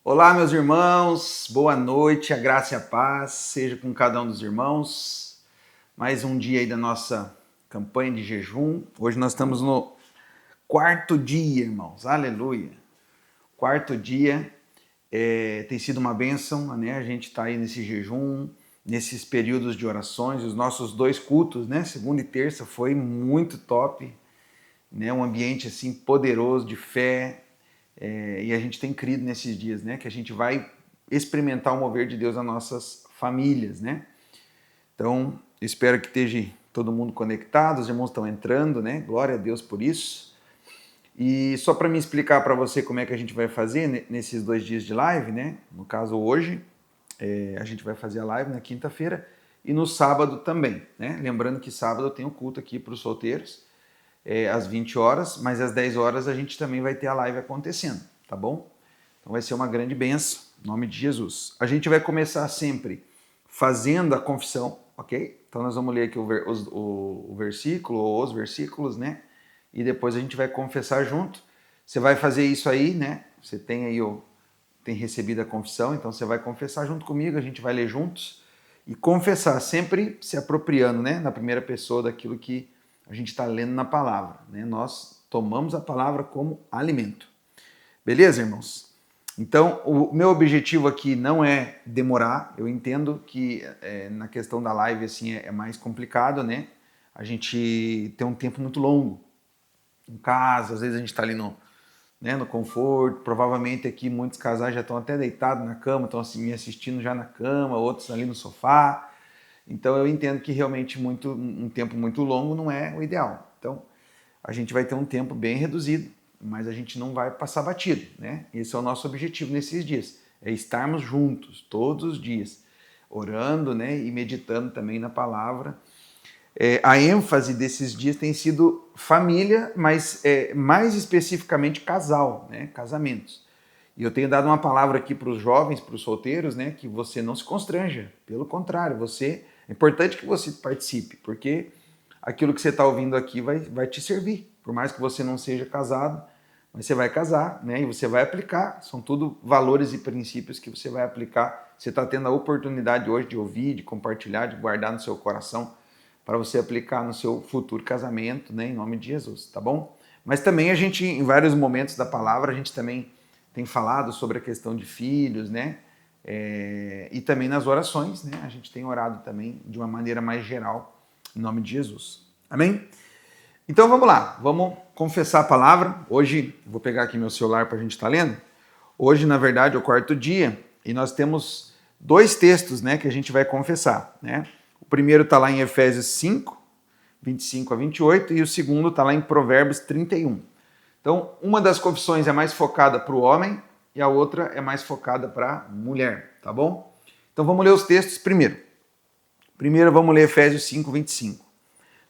Olá, meus irmãos, boa noite, a graça e a paz seja com cada um dos irmãos. Mais um dia aí da nossa campanha de jejum. Hoje nós estamos no quarto dia, irmãos, aleluia. Quarto dia, tem sido uma bênção, né? A gente está aí nesse jejum, nesses períodos de orações. Os nossos 2 cultos, né? Segunda e terça foi muito top, né? Um ambiente assim poderoso de fé. E a gente tem crido nesses dias, né? Que a gente vai experimentar o mover de Deus nas nossas famílias, né? Então, espero que esteja todo mundo conectado, os irmãos estão entrando, né? Glória a Deus por isso. E só para me explicar para você como é que a gente vai fazer nesses 2 dias de live, né? No caso, hoje, a gente vai fazer a live na quinta-feira e no sábado também, né? Lembrando que sábado eu tenho culto aqui para os solteiros, às 20 horas, mas às 10 horas a gente também vai ter a live acontecendo, tá bom? Então vai ser uma grande bênção, em nome de Jesus. A gente vai começar sempre fazendo a confissão, ok? Então nós vamos ler aqui o versículo, ou os versículos, né? E depois a gente vai confessar junto. Você vai fazer isso aí, né? Você tem aí tem recebido a confissão, então você vai confessar junto comigo, a gente vai ler juntos e confessar, sempre se apropriando, né? Na primeira pessoa daquilo que a gente está lendo na palavra, né? Nós tomamos a palavra como alimento. Beleza, irmãos? Então, o meu objetivo aqui não é demorar. Eu entendo que na questão da live assim é mais complicado, né? A gente tem um tempo muito longo em casa, às vezes a gente está ali no conforto. Provavelmente aqui muitos casais já estão até deitados na cama, estão assim, me assistindo já na cama, outros ali no sofá. Então eu entendo que realmente um tempo muito longo não é o ideal. Então a gente vai ter um tempo bem reduzido, mas a gente não vai passar batido, né? Esse é o nosso objetivo nesses dias, é estarmos juntos todos os dias, orando, né? E meditando também na palavra. A ênfase desses dias tem sido família, mas mais especificamente casal, né? Casamentos. E eu tenho dado uma palavra aqui para os jovens, para os solteiros, né? Que você não se constranja. Pelo contrário, é importante que você participe, porque aquilo que você está ouvindo aqui vai te servir. Por mais que você não seja casado, mas você vai casar, né? E você vai aplicar. São tudo valores e princípios que você vai aplicar. Você está tendo a oportunidade hoje de ouvir, de compartilhar, de guardar no seu coração para você aplicar no seu futuro casamento, né? Em nome de Jesus, tá bom? Mas também a gente, em vários momentos da palavra, a gente também tem falado sobre a questão de filhos, né? E também nas orações, né? A gente tem orado também de uma maneira mais geral, em nome de Jesus. Amém? Então vamos lá, vamos confessar a palavra. Hoje, vou pegar aqui meu celular para a gente estar lendo. Hoje, na verdade, é o quarto dia e nós temos 2 textos, né, que a gente vai confessar, né? O primeiro está lá em Efésios 5, 25 a 28, e o segundo está lá em Provérbios 31. Então, uma das confissões é mais focada para o homem e a outra é mais focada para a mulher, tá bom? Então, vamos ler os textos primeiro. Primeiro, vamos ler Efésios 5, 25.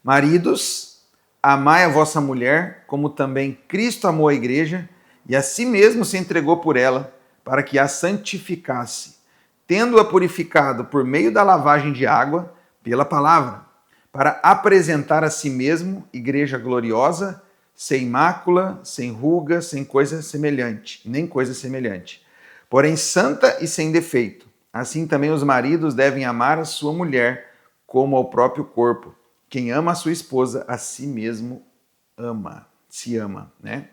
Maridos, amai a vossa mulher, como também Cristo amou a igreja e a si mesmo se entregou por ela, para que a santificasse, tendo-a purificado por meio da lavagem de água pela palavra, para apresentar a si mesmo igreja gloriosa, sem mácula, sem ruga, sem coisa semelhante, nem coisa semelhante, porém santa e sem defeito. Assim também os maridos devem amar a sua mulher como ao próprio corpo. Quem ama a sua esposa, a si mesmo se ama, né?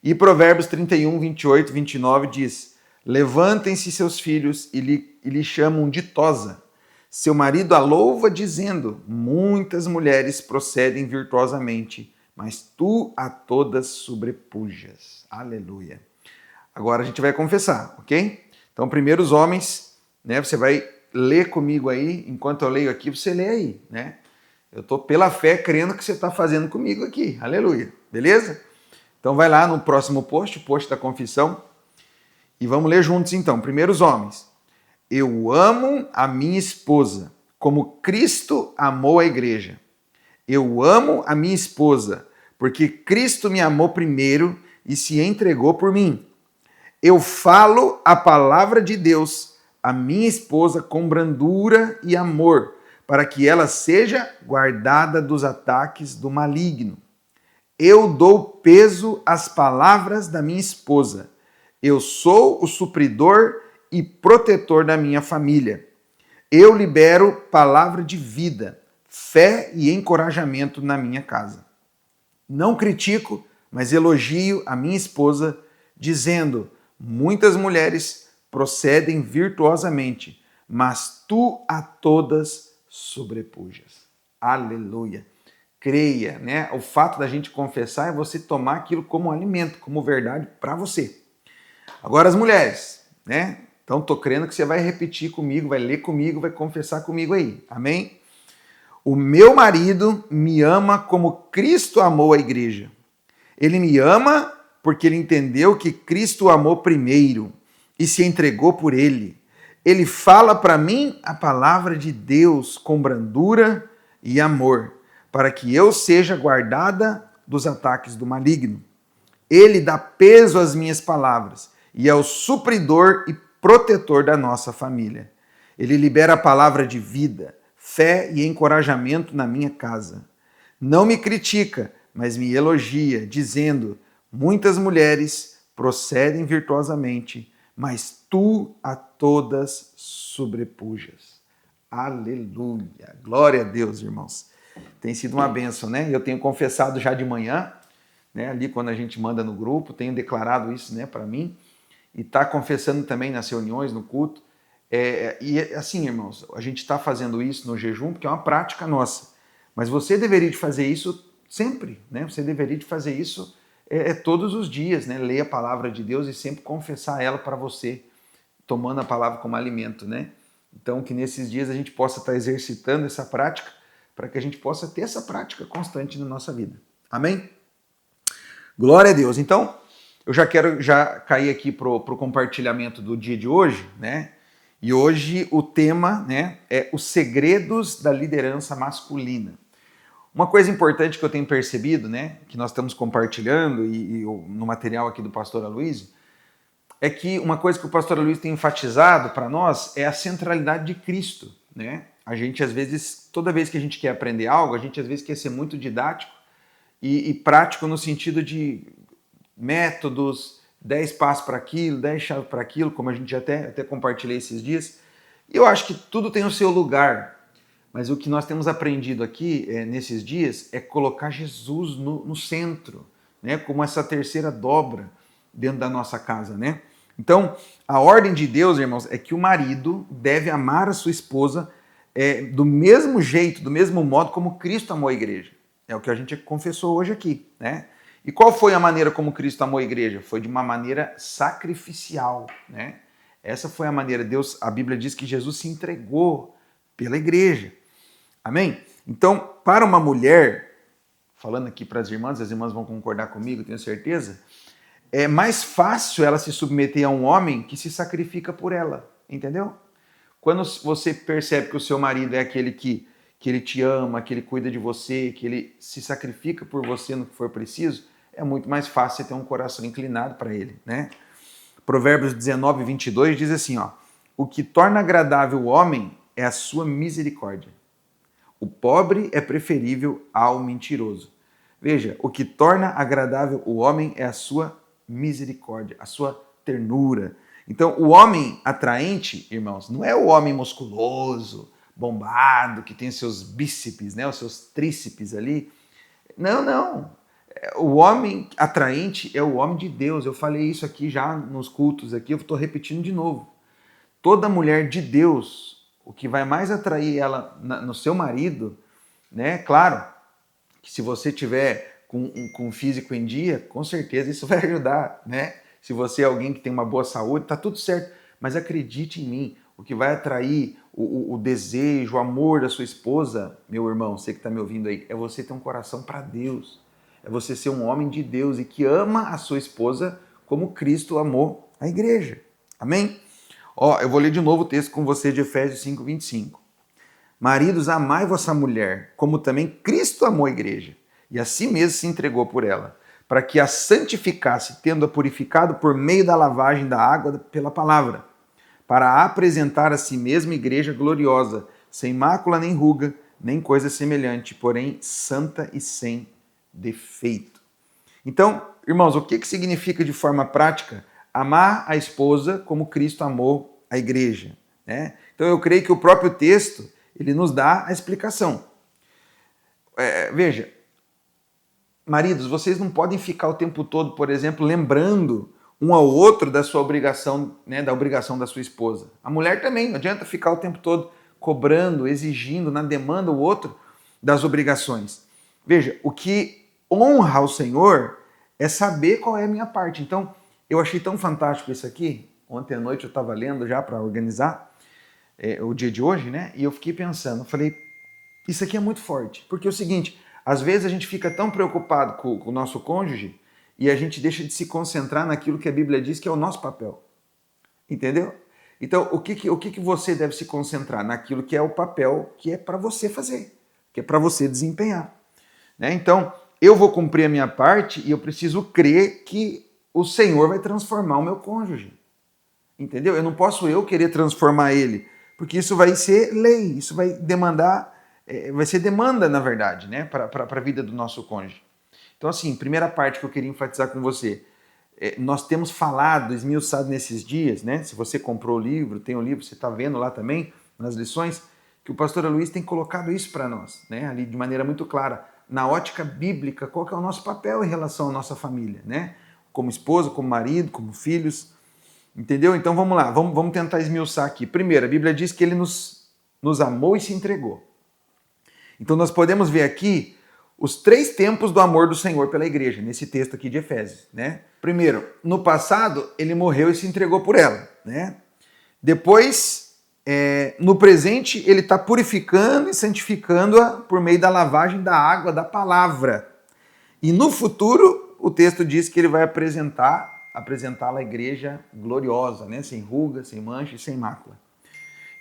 E Provérbios 31, 28, 29 diz: levantem-se seus filhos e lhe chamam ditosa. Seu marido a louva, dizendo: muitas mulheres procedem virtuosamente, mas tu a todas sobrepujas. Aleluia. Agora a gente vai confessar, ok? Então, primeiro os homens, né? Você vai ler comigo aí, enquanto eu leio aqui, você lê aí, né? Eu estou pela fé crendo que você está fazendo comigo aqui. Aleluia. Beleza? Então vai lá no próximo post, o post da confissão, e vamos ler juntos então. Primeiro os homens. Eu amo a minha esposa, como Cristo amou a igreja. Eu amo a minha esposa, porque Cristo me amou primeiro e se entregou por mim. Eu falo a palavra de Deus à minha esposa com brandura e amor, para que ela seja guardada dos ataques do maligno. Eu dou peso às palavras da minha esposa. Eu sou o supridor e protetor da minha família. Eu libero palavra de vida, fé e encorajamento na minha casa. Não critico, mas elogio a minha esposa, dizendo: muitas mulheres procedem virtuosamente, mas tu a todas sobrepujas. Aleluia. Creia, né? O fato da gente confessar é você tomar aquilo como alimento, como verdade para você. Agora as mulheres, né? Então tô crendo que você vai repetir comigo, vai ler comigo, vai confessar comigo aí. Amém? O meu marido me ama como Cristo amou a igreja. Ele me ama porque ele entendeu que Cristo o amou primeiro e se entregou por ele. Ele fala para mim a palavra de Deus com brandura e amor, para que eu seja guardada dos ataques do maligno. Ele dá peso às minhas palavras e é o supridor e protetor da nossa família. Ele libera a palavra de vida, fé e encorajamento na minha casa. Não me critica, mas me elogia, dizendo: muitas mulheres procedem virtuosamente, mas tu a todas sobrepujas. Aleluia! Glória a Deus, irmãos. Tem sido uma bênção, né? Eu tenho confessado já de manhã, né? Ali quando a gente manda no grupo, tenho declarado isso, né, para mim, e tá confessando também nas reuniões, no culto. E assim, irmãos, a gente está fazendo isso no jejum porque é uma prática nossa. Mas você deveria de fazer isso sempre, né? Você deveria de fazer isso todos os dias, né? Ler a palavra de Deus e sempre confessar ela para você, tomando a palavra como alimento, né? Então, que nesses dias a gente possa estar exercitando essa prática para que a gente possa ter essa prática constante na nossa vida. Amém? Glória a Deus. Então, eu já quero cair aqui pro compartilhamento do dia de hoje, né? E hoje o tema, né, é os segredos da liderança masculina. Uma coisa importante que eu tenho percebido, né, que nós estamos compartilhando e no material aqui do pastor Aloysio, é que uma coisa que o pastor Aloysio tem enfatizado para nós é a centralidade de Cristo, né? A gente às vezes, toda vez que a gente quer aprender algo, a gente às vezes quer ser muito didático e prático no sentido de métodos, 10 passos para aquilo, 10 chaves para aquilo, como a gente até compartilhei esses dias. E eu acho que tudo tem o seu lugar, mas o que nós temos aprendido aqui nesses dias é colocar Jesus no centro, né? Como essa terceira dobra dentro da nossa casa, né? Então, a ordem de Deus, irmãos, é que o marido deve amar a sua esposa do mesmo jeito, do mesmo modo como Cristo amou a igreja. É o que a gente confessou hoje aqui, né? E qual foi a maneira como Cristo amou a igreja? Foi de uma maneira sacrificial, né? Essa foi a maneira. Deus, a Bíblia diz que Jesus se entregou pela igreja. Amém? Então, para uma mulher, falando aqui para as irmãs vão concordar comigo, tenho certeza, é mais fácil ela se submeter a um homem que se sacrifica por ela, entendeu? Quando você percebe que o seu marido é aquele que ele te ama, que ele cuida de você, que ele se sacrifica por você no que for preciso, é muito mais fácil você ter um coração inclinado para ele, né? Provérbios 19, 22 diz assim, ó: o que torna agradável o homem é a sua misericórdia. O pobre é preferível ao mentiroso. Veja, o que torna agradável o homem é a sua misericórdia, a sua ternura. Então, o homem atraente, irmãos, não é o homem musculoso, bombado, que tem seus bíceps, né, os seus tríceps ali. Não, não. O homem atraente é o homem de Deus. Eu falei isso aqui já nos cultos aqui, eu estou repetindo de novo. Toda mulher de Deus, o que vai mais atrair ela no seu marido, né? Claro que se você tiver com físico em dia, com certeza isso vai ajudar, né? Se você é alguém que tem uma boa saúde, tá tudo certo. Mas acredite em mim, o que vai atrair o desejo, o amor da sua esposa, meu irmão, você que está me ouvindo aí, é você ter um coração para Deus. É você ser um homem de Deus e que ama a sua esposa como Cristo amou a igreja. Amém? Ó, eu vou ler de novo o texto com você de Efésios 5, 25. Maridos, amai vossa mulher, como também Cristo amou a igreja, e a si mesmo se entregou por ela, para que a santificasse, tendo-a purificado por meio da lavagem da água pela palavra, para a apresentar a si mesma igreja gloriosa, sem mácula nem ruga, nem coisa semelhante, porém santa e sem defeito. Então, irmãos, o que significa de forma prática amar a esposa como Cristo amou a igreja, né? Então eu creio que o próprio texto, ele nos dá a explicação. Veja, maridos, vocês não podem ficar o tempo todo, por exemplo, lembrando um ao outro da sua obrigação, né, da obrigação da sua esposa. A mulher também, não adianta ficar o tempo todo cobrando, exigindo, na demanda o outro das obrigações. Veja, o que honra ao Senhor é saber qual é a minha parte. Então, eu achei tão fantástico isso aqui. Ontem à noite eu estava lendo já para organizar o dia de hoje, né? E eu fiquei pensando, falei, isso aqui é muito forte. Porque é o seguinte, às vezes a gente fica tão preocupado com o nosso cônjuge e a gente deixa de se concentrar naquilo que a Bíblia diz que é o nosso papel. Entendeu? Então, o que você deve se concentrar? Naquilo que é o papel que é para você fazer, que é para você desempenhar. Né? Então, eu vou cumprir a minha parte e eu preciso crer que o Senhor vai transformar o meu cônjuge. Entendeu? Eu não posso querer transformar ele, porque isso vai ser lei, isso vai demandar, vai ser demanda, na verdade, né, para a vida do nosso cônjuge. Então, assim, primeira parte que eu queria enfatizar com você, nós temos falado, esmiuçado nesses dias, né? Se você comprou o livro, tem o livro, você está vendo lá também, nas lições, que o pastor Luiz tem colocado isso para nós, né? Ali de maneira muito clara, na ótica bíblica, qual que é o nosso papel em relação à nossa família, né? Como esposa, como marido, como filhos, entendeu? Então vamos lá, vamos tentar esmiuçar aqui. Primeiro, a Bíblia diz que ele nos amou e se entregou. Então nós podemos ver aqui os 3 tempos do amor do Senhor pela igreja, nesse texto aqui de Efésios, né? Primeiro, no passado, ele morreu e se entregou por ela, né? Depois, no presente, ele está purificando e santificando-a por meio da lavagem da água da palavra. E no futuro, o texto diz que ele vai apresentá-la à igreja gloriosa, né? Sem ruga, sem mancha e sem mácula.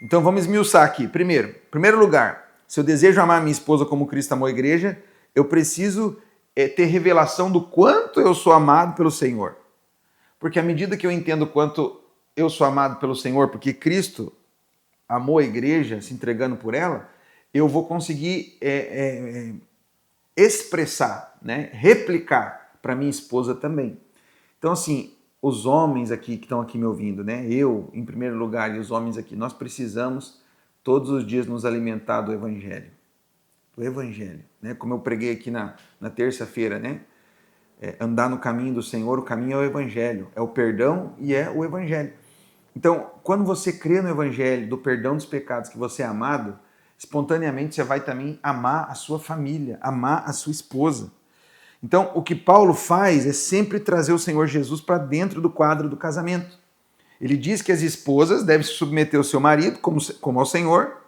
Então vamos esmiuçar aqui. Primeiro lugar, se eu desejo amar minha esposa como Cristo amou a igreja, eu preciso ter revelação do quanto eu sou amado pelo Senhor. Porque à medida que eu entendo o quanto eu sou amado pelo Senhor, porque Cristo amou a igreja, se entregando por ela, eu vou conseguir expressar, né, replicar para minha esposa também. Então, assim, os homens aqui que estão aqui me ouvindo, né, eu em primeiro lugar e os homens aqui, nós precisamos todos os dias nos alimentar do Evangelho. Do Evangelho, né? Como eu preguei aqui na terça-feira, né? Andar no caminho do Senhor, o caminho é o Evangelho, é o perdão e é o Evangelho. Então, quando você crê no Evangelho, do perdão dos pecados, que você é amado, espontaneamente você vai também amar a sua família, amar a sua esposa. Então, o que Paulo faz é sempre trazer o Senhor Jesus para dentro do quadro do casamento. Ele diz que as esposas devem se submeter ao seu marido como ao Senhor.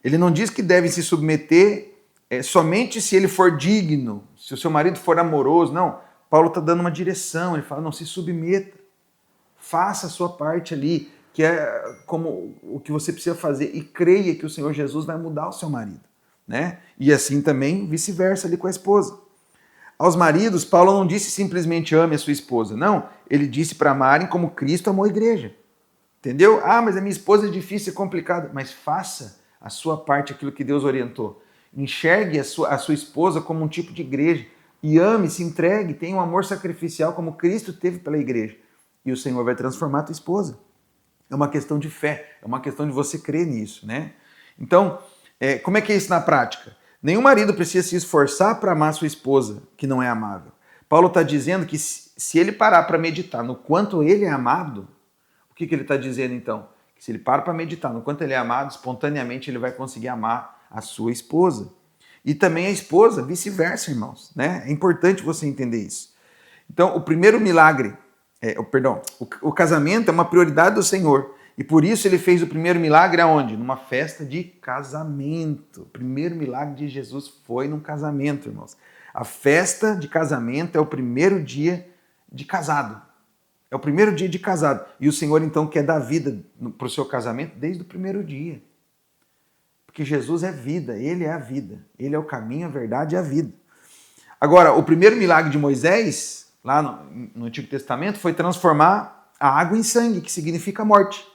Ele não diz que devem se submeter somente se ele for digno, se o seu marido for amoroso. Não, Paulo está dando uma direção. Ele fala, não, se submeta, faça a sua parte ali, que é como o que você precisa fazer, e creia que o Senhor Jesus vai mudar o seu marido, né? E assim também vice-versa ali com a esposa. Aos maridos, Paulo não disse simplesmente ame a sua esposa, não, ele disse para amarem como Cristo amou a igreja, entendeu? Ah, mas a minha esposa é difícil, é complicado, mas faça a sua parte, aquilo que Deus orientou. Enxergue a sua esposa como um tipo de igreja e ame, se entregue, tenha um amor sacrificial como Cristo teve pela igreja. E o Senhor vai transformar a tua esposa. É uma questão de fé, é uma questão de você crer nisso, né? Então, como é que é isso na prática? Nenhum marido precisa se esforçar para amar sua esposa, que não é amável. Paulo está dizendo que se ele parar para meditar no quanto ele é amado, o que ele está dizendo então? Que se ele para meditar no quanto ele é amado, espontaneamente ele vai conseguir amar a sua esposa. E também a esposa, vice-versa, irmãos, né? É importante você entender isso. Então, o primeiro milagre, o casamento é uma prioridade do Senhor. E por isso ele fez o primeiro milagre aonde? Numa festa de casamento. O primeiro milagre de Jesus foi num casamento, irmãos. A festa de casamento é o primeiro dia de casado. É o primeiro dia de casado. E o Senhor então quer dar vida para o seu casamento desde o primeiro dia. Porque Jesus é vida, Ele é a vida. Ele é o caminho, a verdade e a vida. Agora, o primeiro milagre de Moisés, lá no Antigo Testamento, foi transformar a água em sangue, que significa morte.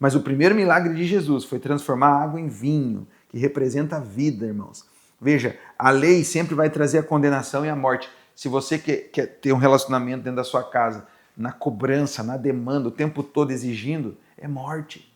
Mas o primeiro milagre de Jesus foi transformar a água em vinho, que representa a vida, irmãos. Veja, a lei sempre vai trazer a condenação e a morte. Se você quer ter um relacionamento dentro da sua casa, na cobrança, na demanda, o tempo todo exigindo, é morte.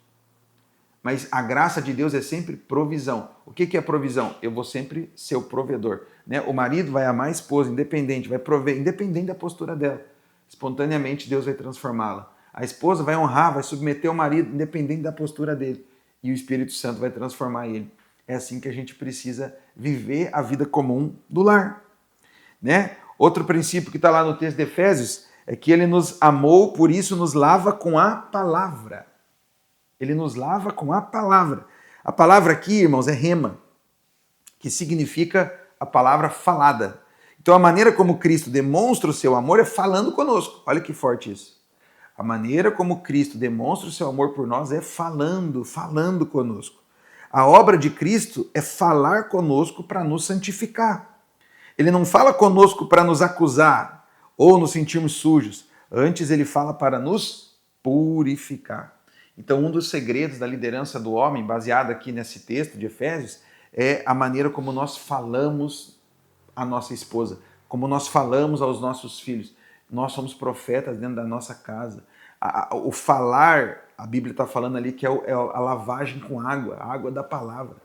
Mas a graça de Deus é sempre provisão. O que é provisão? Eu vou sempre ser o provedor. Né? O marido vai amar a esposa, independente, vai prover, independente da postura dela. Espontaneamente Deus vai transformá-la. A esposa vai honrar, vai submeter o marido, independente da postura dele. E o Espírito Santo vai transformar ele. É assim que a gente precisa viver a vida comum do lar. Né? Outro princípio que está lá no texto de Efésios é que ele nos amou, por isso nos lava com a palavra. Ele nos lava com a palavra. A palavra aqui, irmãos, é rema, que significa a palavra falada. Então a maneira como Cristo demonstra o seu amor é falando conosco. Olha que forte isso. A maneira como Cristo demonstra o seu amor por nós é falando conosco. A obra de Cristo é falar conosco para nos santificar. Ele não fala conosco para nos acusar ou nos sentirmos sujos. Antes ele fala para nos purificar. Então, um dos segredos da liderança do homem, baseado aqui nesse texto de Efésios, é a maneira como nós falamos à nossa esposa, como nós falamos aos nossos filhos. Nós somos profetas dentro da nossa casa. O falar, a Bíblia está falando ali que é a lavagem com água, a água da palavra.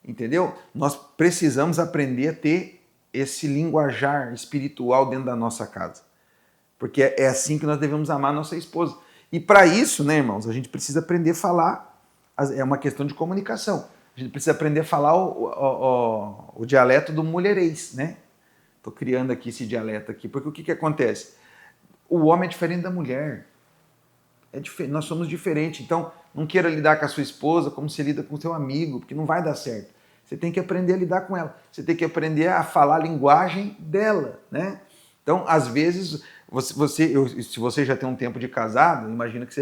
Entendeu? Nós precisamos aprender a ter esse linguajar espiritual dentro da nossa casa. Porque é assim que nós devemos amar a nossa esposa. E para isso, né, irmãos, a gente precisa aprender a falar, é uma questão de comunicação. A gente precisa aprender a falar o dialeto do mulherês, né? Estou criando aqui esse dialeto aqui, porque o que acontece? O homem é diferente da mulher. Nós somos diferentes. Então, não queira lidar com a sua esposa como você lida com o seu amigo, porque não vai dar certo. Você tem que aprender a lidar com ela. Você tem que aprender a falar a linguagem dela, né? Então, às vezes, se você já tem um tempo de casado, imagina que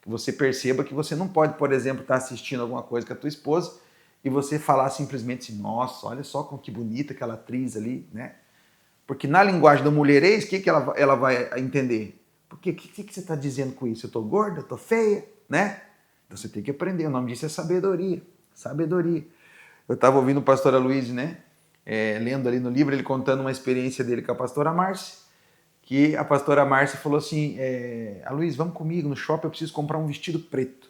que você perceba que você não pode, por exemplo, estar assistindo alguma coisa com a tua esposa e você falar simplesmente assim, nossa, olha só que bonita aquela atriz ali, né? Porque na linguagem do mulherês, o que ela vai entender? Porque o que você está dizendo com isso? Eu estou gorda? Eu estou feia? Né? Então você tem que aprender. O nome disso é sabedoria. Sabedoria. Eu estava ouvindo o pastor Aloysio, né? Lendo ali no livro, ele contando uma experiência dele com a pastora Márcia, que a pastora Márcia falou assim, Aloysio, vamos comigo no shopping, eu preciso comprar um vestido preto.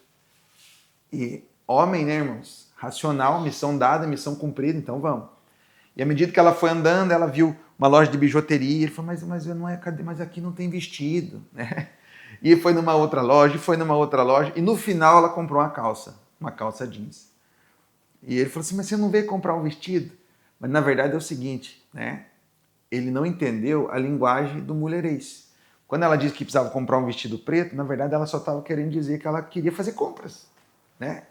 E homem, né, irmãos? Racional, missão dada, missão cumprida, então vamos. E à medida que ela foi andando, ela viu uma loja de bijuteria, ele falou, mas aqui não tem vestido, né? E foi numa outra loja, e no final ela comprou uma calça jeans. E ele falou assim, mas você não veio comprar um vestido? Mas na verdade é o seguinte, né? Ele não entendeu a linguagem do mulherês. Quando ela disse que precisava comprar um vestido preto, na verdade ela só estava querendo dizer que ela queria fazer compras, né?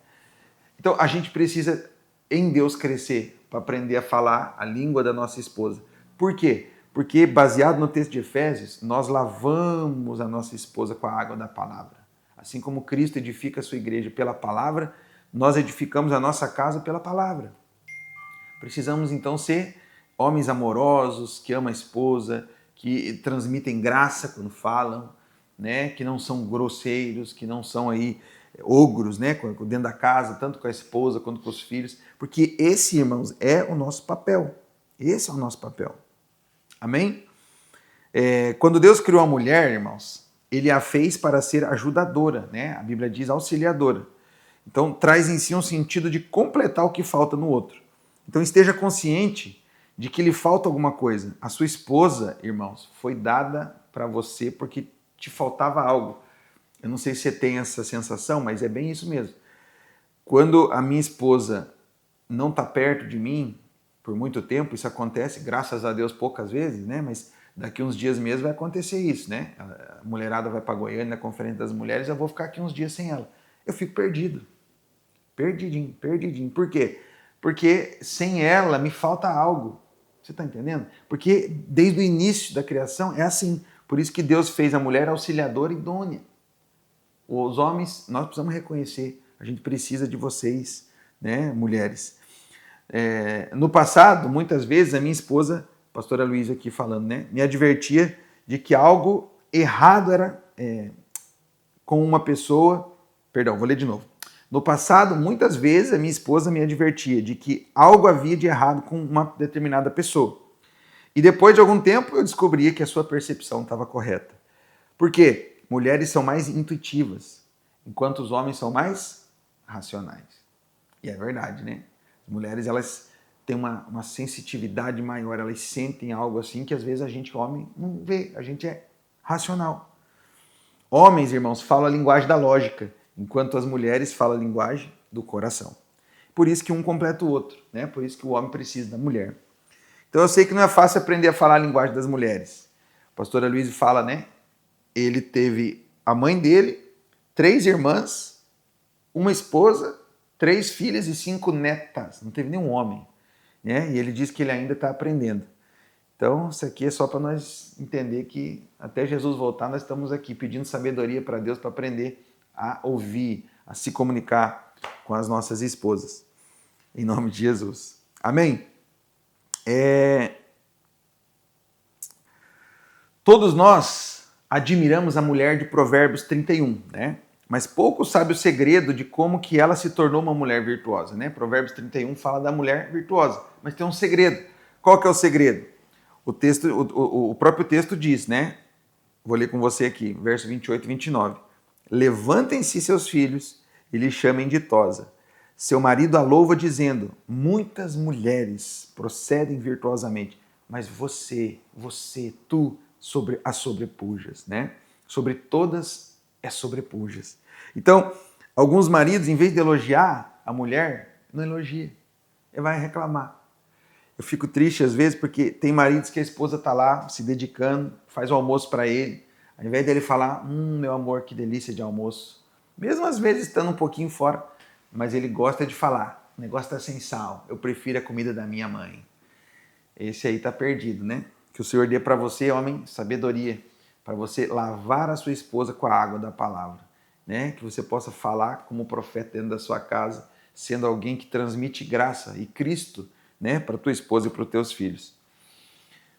Então a gente precisa, em Deus, crescer para aprender a falar a língua da nossa esposa. Por quê? Porque, baseado no texto de Efésios, nós lavamos a nossa esposa com a água da palavra. Assim como Cristo edifica a sua igreja pela palavra, nós edificamos a nossa casa pela palavra. Precisamos, então, ser homens amorosos, que amam a esposa, que transmitem graça quando falam, né? Que não são grosseiros, que não são aí ogros, né? Dentro da casa, tanto com a esposa quanto com os filhos. Porque esse, irmãos, é o nosso papel. Esse é o nosso papel. Amém? Quando Deus criou a mulher, irmãos, Ele a fez para ser ajudadora, né? A Bíblia diz auxiliadora. Então, traz em si um sentido de completar o que falta no outro. Então, esteja consciente de que lhe falta alguma coisa. A sua esposa, irmãos, foi dada para você porque te faltava algo. Eu não sei se você tem essa sensação, mas é bem isso mesmo. Quando a minha esposa não está perto de mim por muito tempo, isso acontece, graças a Deus, poucas vezes, né? Mas daqui uns dias mesmo vai acontecer isso, né? A mulherada vai para Goiânia na Conferência das Mulheres, eu vou ficar aqui uns dias sem ela. Eu fico perdido. Perdidinho. Por quê? Porque sem ela me falta algo. Você está entendendo? Porque desde o início da criação é assim. Por isso que Deus fez a mulher auxiliadora idônea. Os homens, nós precisamos reconhecer. A gente precisa de vocês, né, mulheres. No passado, muitas vezes, a minha esposa, a pastora Luísa aqui falando, né, me advertia de que algo errado era com uma pessoa. Perdão, vou ler de novo. No passado, muitas vezes, a minha esposa me advertia de que algo havia de errado com uma determinada pessoa. E depois de algum tempo, eu descobria que a sua percepção estava correta. Por quê? Mulheres são mais intuitivas, enquanto os homens são mais racionais. E é verdade, né? As mulheres, elas têm uma sensitividade maior, elas sentem algo assim que às vezes a gente, homem, não vê, a gente é racional. Homens, irmãos, falam a linguagem da lógica, enquanto as mulheres falam a linguagem do coração. Por isso que um completa o outro, né? Por isso que o homem precisa da mulher. Então eu sei que não é fácil aprender a falar a linguagem das mulheres. A pastora Luísa fala, né? Ele teve a mãe dele, 3 irmãs, uma esposa, 3 filhas e 5 netas. Não teve nenhum homem, né? E ele diz que ele ainda está aprendendo. Então, isso aqui é só para nós entender que até Jesus voltar, nós estamos aqui pedindo sabedoria para Deus para aprender a ouvir, a se comunicar com as nossas esposas. Em nome de Jesus. Amém? Todos nós admiramos a mulher de Provérbios 31, né? Mas pouco sabe o segredo de como que ela se tornou uma mulher virtuosa, né? Provérbios 31 fala da mulher virtuosa, mas tem um segredo. Qual que é o segredo? O próprio texto diz, né? Vou ler com você aqui, verso 28 e 29. Levantem-se seus filhos e lhe chamem ditosa. Seu marido a louva dizendo, muitas mulheres procedem virtuosamente, mas tu, as sobrepujas, né? Sobre todas é sobrepujas. Então, alguns maridos, em vez de elogiar a mulher, não elogia. Ele vai reclamar. Eu fico triste às vezes porque tem maridos que a esposa está lá se dedicando, faz o almoço para ele. Ao invés dele falar, meu amor, que delícia de almoço. Mesmo às vezes estando um pouquinho fora, mas ele gosta de falar, o negócio está sem sal, eu prefiro a comida da minha mãe. Esse aí está perdido, né? Que o Senhor dê para você, homem, sabedoria, para você lavar a sua esposa com a água da palavra, né? Que você possa falar como profeta dentro da sua casa, sendo alguém que transmite graça e Cristo, né, para tua esposa e para os teus filhos.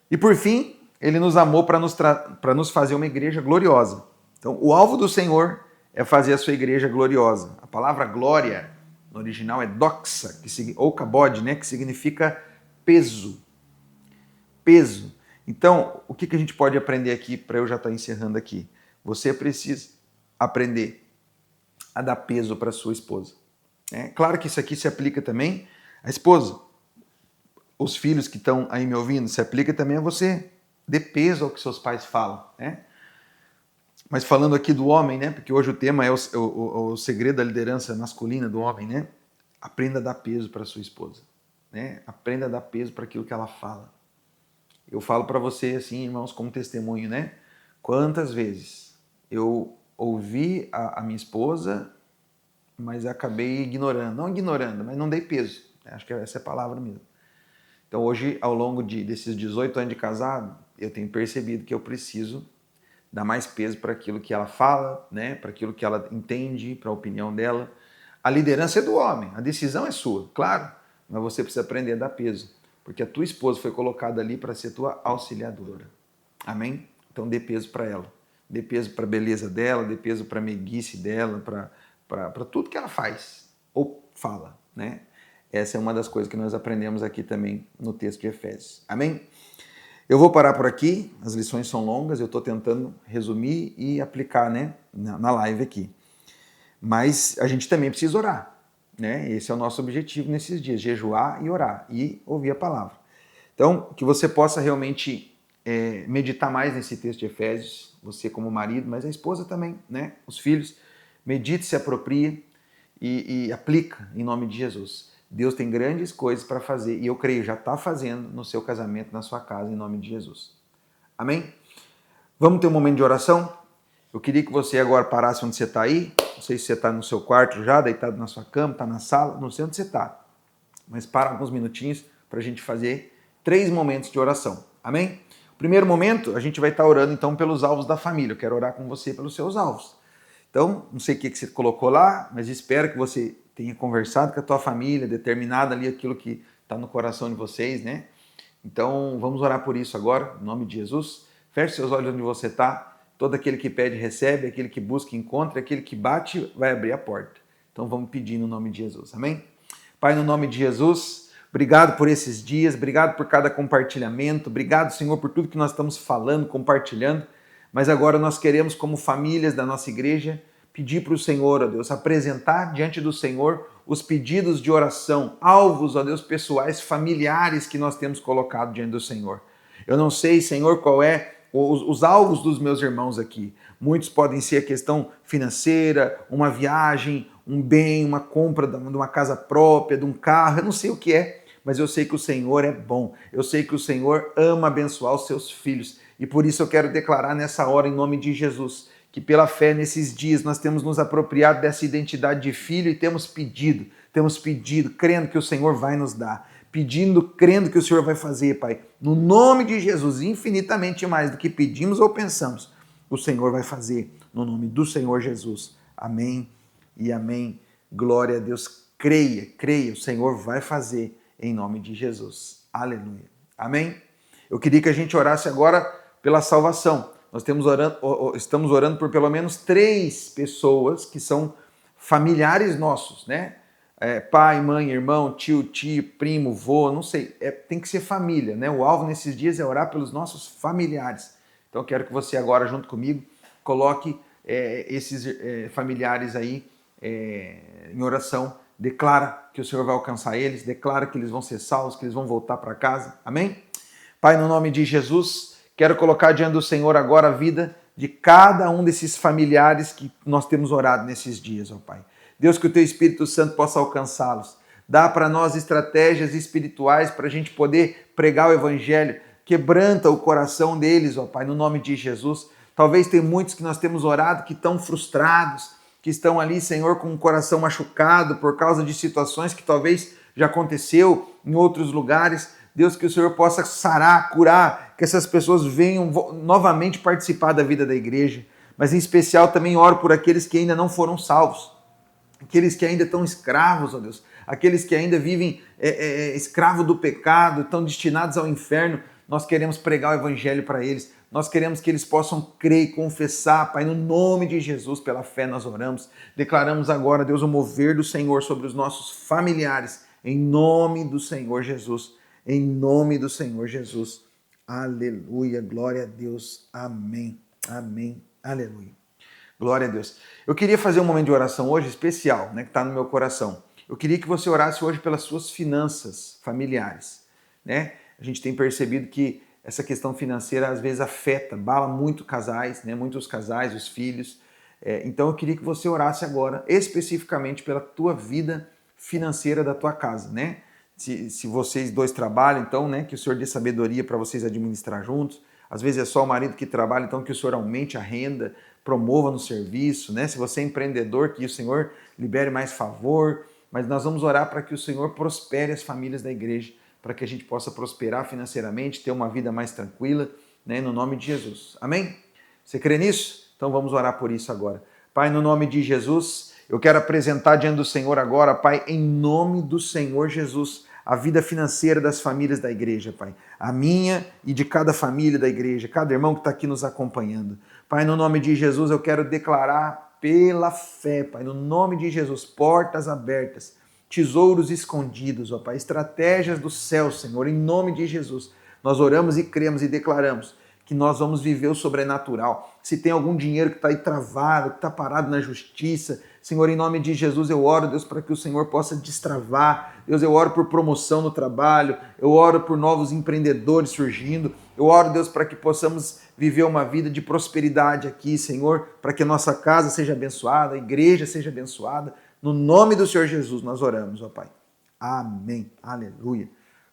E por fim, ele nos amou para nos fazer uma igreja gloriosa. Então, o alvo do Senhor é fazer a sua igreja gloriosa. A palavra glória, no original, é doxa, ou kabod, né, que significa peso. Peso. Então, o que a gente pode aprender aqui, para eu já estar encerrando aqui? Você precisa aprender a dar peso para sua esposa. Claro que isso aqui se aplica também à esposa. Os filhos que estão aí me ouvindo, se aplica também a você. Dê peso ao que seus pais falam, né? Mas falando aqui do homem, né? Porque hoje o tema é o segredo da liderança masculina do homem, né? Aprenda a dar peso para sua esposa, né? Aprenda a dar peso para aquilo que ela fala. Eu falo para você assim, irmãos, como testemunho, né? Quantas vezes eu ouvi a minha esposa, mas acabei ignorando. Não ignorando, mas não dei peso. Acho que essa é a palavra mesmo. Então hoje, ao longo desses 18 anos de casado, eu tenho percebido que eu preciso dar mais peso para aquilo que ela fala, né? Para aquilo que ela entende, para a opinião dela. A liderança é do homem, a decisão é sua, claro, mas você precisa aprender a dar peso, porque a tua esposa foi colocada ali para ser tua auxiliadora. Amém? Então dê peso para ela, dê peso para a beleza dela, dê peso para a meiguice dela, para tudo que ela faz ou fala, né? Essa é uma das coisas que nós aprendemos aqui também no texto de Efésios. Amém? Eu vou parar por aqui, as lições são longas, eu estou tentando resumir e aplicar, né, na live aqui. Mas a gente também precisa orar, né? Esse é o nosso objetivo nesses dias, jejuar e orar e ouvir a palavra. Então, que você possa realmente meditar mais nesse texto de Efésios, você como marido, mas a esposa também, né? Os filhos, medite, se apropria e aplica em nome de Jesus. Deus tem grandes coisas para fazer e eu creio, já está fazendo no seu casamento, na sua casa, em nome de Jesus. Amém? Vamos ter um momento de oração? Eu queria que você agora parasse onde você está aí. Não sei se você está no seu quarto já, deitado na sua cama, está na sala, não sei onde você está. Mas para alguns minutinhos para a gente fazer 3 momentos de oração. Amém? Primeiro momento, a gente vai estar orando então pelos alvos da família. Eu quero orar com você pelos seus alvos. Então, não sei o que você colocou lá, mas espero que você tenha conversado com a tua família, determinado ali aquilo que está no coração de vocês, né? Então, vamos orar por isso agora, em nome de Jesus. Feche seus olhos onde você está. Todo aquele que pede, recebe. Aquele que busca, encontra. Aquele que bate, vai abrir a porta. Então, vamos pedir no nome de Jesus. Amém? Pai, no nome de Jesus, obrigado por esses dias. Obrigado por cada compartilhamento. Obrigado, Senhor, por tudo que nós estamos falando, compartilhando. Mas agora nós queremos, como famílias da nossa igreja, pedir para o Senhor, ó Deus, apresentar diante do Senhor os pedidos de oração, alvos, ó Deus, pessoais, familiares que nós temos colocado diante do Senhor. Eu não sei, Senhor, qual é os alvos dos meus irmãos aqui. Muitos podem ser a questão financeira, uma viagem, um bem, uma compra de uma casa própria, de um carro, eu não sei o que é, mas eu sei que o Senhor é bom. Eu sei que o Senhor ama abençoar os seus filhos. E por isso eu quero declarar nessa hora, em nome de Jesus, que pela fé nesses dias nós temos nos apropriado dessa identidade de filho e temos pedido, crendo que o Senhor vai nos dar, pedindo, crendo que o Senhor vai fazer, Pai. No nome de Jesus, infinitamente mais do que pedimos ou pensamos, o Senhor vai fazer, no nome do Senhor Jesus. Amém e amém. Glória a Deus. Creia, o Senhor vai fazer em nome de Jesus. Aleluia. Amém? Eu queria que a gente orasse agora pela salvação. Nós estamos orando por pelo menos 3 pessoas que são familiares nossos, né? Pai, mãe, irmão, tio, tia, primo, vô, não sei. Tem que ser família, né? O alvo nesses dias é orar pelos nossos familiares. Então eu quero que você agora, junto comigo, coloque esses familiares aí em oração. Declara que o Senhor vai alcançar eles, declara que eles vão ser salvos, que eles vão voltar para casa. Amém? Pai, no nome de Jesus, quero colocar diante do Senhor agora a vida de cada um desses familiares que nós temos orado nesses dias, ó Pai. Deus, que o Teu Espírito Santo possa alcançá-los. Dá para nós estratégias espirituais para a gente poder pregar o Evangelho. Quebranta o coração deles, ó Pai, no nome de Jesus. Talvez tem muitos que nós temos orado que estão frustrados, que estão ali, Senhor, com o coração machucado por causa de situações que talvez já aconteceu em outros lugares. Deus, que o Senhor possa sarar, curar, que essas pessoas venham novamente participar da vida da igreja. Mas em especial também oro por aqueles que ainda não foram salvos, aqueles que ainda estão escravos, ó Deus, aqueles que ainda vivem escravo do pecado, estão destinados ao inferno. Nós queremos pregar o evangelho para eles. Nós queremos que eles possam crer e confessar, Pai, no nome de Jesus, pela fé nós oramos. Declaramos agora, Deus, o mover do Senhor sobre os nossos familiares, em nome do Senhor Jesus. Em nome do Senhor Jesus. Aleluia, glória a Deus. Amém, amém, aleluia. Glória a Deus. Eu queria fazer um momento de oração hoje especial, né, que está no meu coração. Eu queria que você orasse hoje pelas suas finanças familiares, né? A gente tem percebido que essa questão financeira às vezes afeta, abala muito casais, né? Muitos casais, os filhos. Então eu queria que você orasse agora especificamente pela tua vida financeira da tua casa, né? Se vocês dois trabalham, então, né, que o Senhor dê sabedoria para vocês administrar juntos. Às vezes é só o marido que trabalha, então que o Senhor aumente a renda, promova no serviço, né? Se você é empreendedor, que o Senhor libere mais favor. Mas nós vamos orar para que o Senhor prospere as famílias da igreja, para que a gente possa prosperar financeiramente, ter uma vida mais tranquila, né, no nome de Jesus. Amém? Você crê nisso? Então vamos orar por isso agora. Pai, no nome de Jesus, eu quero apresentar diante do Senhor agora, Pai, em nome do Senhor Jesus, a vida financeira das famílias da igreja, Pai. A minha e de cada família da igreja, cada irmão que está aqui nos acompanhando. Pai, no nome de Jesus, eu quero declarar pela fé, Pai, no nome de Jesus, portas abertas, tesouros escondidos, ó Pai, estratégias do céu, Senhor, em nome de Jesus. Nós oramos e cremos e declaramos que nós vamos viver o sobrenatural. Se tem algum dinheiro que está aí travado, que está parado na justiça, Senhor, em nome de Jesus, eu oro, Deus, para que o Senhor possa destravar. Deus, eu oro por promoção no trabalho, eu oro por novos empreendedores surgindo, eu oro, Deus, para que possamos viver uma vida de prosperidade aqui, Senhor, para que a nossa casa seja abençoada, a igreja seja abençoada. No nome do Senhor Jesus nós oramos, ó Pai. Amém. Aleluia.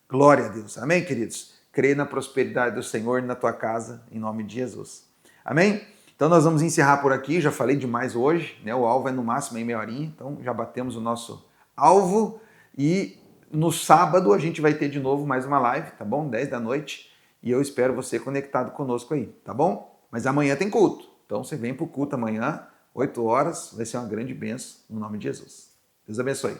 Glória a Deus. Amém, queridos? Crê na prosperidade do Senhor na tua casa, em nome de Jesus. Amém? Então nós vamos encerrar por aqui, já falei demais hoje, né? O alvo é no máximo em meia horinha, então já batemos o nosso alvo e no sábado a gente vai ter de novo mais uma live, tá bom? 10 da noite, e eu espero você conectado conosco aí, tá bom? Mas amanhã tem culto, então você vem pro culto amanhã, 8 horas, vai ser uma grande bênção no nome de Jesus. Deus abençoe.